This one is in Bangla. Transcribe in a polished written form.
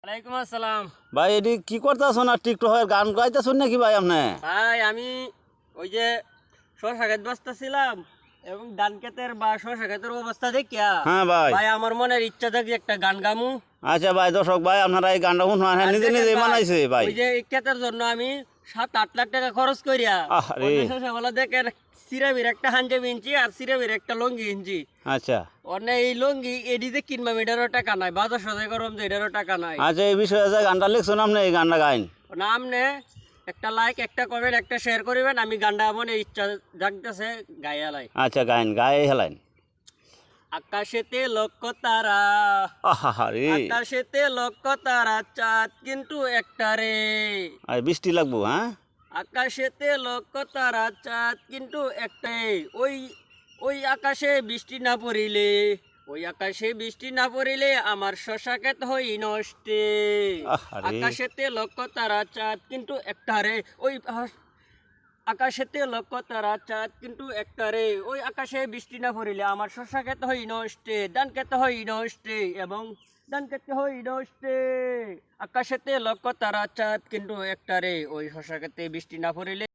ওয়ালাইকুম আসসালাম। ভাই এটি কি করতেছো না টিকটকের গান গাইতেছো নাকি ভাই আপনি? ভাই আমি ওই যে শশা ক্ষেত বাঁচতেছিলাম এবং ধান ক্ষেতের বা শশা ক্ষেতের অবস্থা দেখিয়া হ্যাঁ ভাই। ভাই আমার মনের ইচ্ছা থাকে একটা গান গামু। আচ্ছা ভাই, দর্শক ভাই আপনারা এই গানটা শুনুন, হ্যাঁ আর নিজে দেখেন নিজে ভাই, বানাইছে ভাই। ওই যে এই ক্ষেতের জন্য আমি 7-8 লাখ টাকা খরচ করিয়া আরে অন্য শশাওয়ালা দেখেন সিরাবির একটা হাঞ্জাবি ইঞ্চি আর সিরাবির একটা লঙ্গি ইঞ্চি। আচ্ছা অন্য এই লঙ্গি এডিতে কিনবা এটারও টাকা নাই, বাজার সদাই করম যে এটারও টাকা নাই। আচ্ছা, এই বিষয়ে যে গানটা লিখছেন আপনি, এই গানটা গাইন। নাম নে একটা লাইক, একটা কমেন্ট, একটা শেয়ার করিবেন। আমি গানটা মনে ইচ্ছা জাগতেছে গায়ালাই। আচ্ছা গাইন, গায়ে হেলাইন। আকাশেতে লক্ষ্য তারা, আহা রে, আকাশেতে লক্ষ্য তারা, চাঁদ কিন্তু একটা রে। আর বৃষ্টি লাগবো হ্যাঁ? আকাশেতে লক্ষ্য তারা, চাঁদ কিন্তু একটাই। ওই ওই আকাশে বৃষ্টি না পড়িলে, ওই আকাশে বৃষ্টি না পড়িলে আমার শশা ক্ষেত হই নষ্টে। আহারে আকাশেতে লক্ষ্য তারা, চাঁদ কিন্তু একটা রে। ওই আকাশেতে লক্ষ্য তারা, চাঁদ কিন্তু একটা রে। ওই আকাশে বৃষ্টি না পড়িলে আমার শশা ক্ষেত হই নষ্টে, ধান ক্ষেত হই নষ্টে এবং ধান ক্ষেত হই নষ্টে। আকাশেতে লক্ষ্য তারা, চাঁদ কিন্তু একটা রে। ওই শশা ক্ষেতে বৃষ্টি না পড়িলে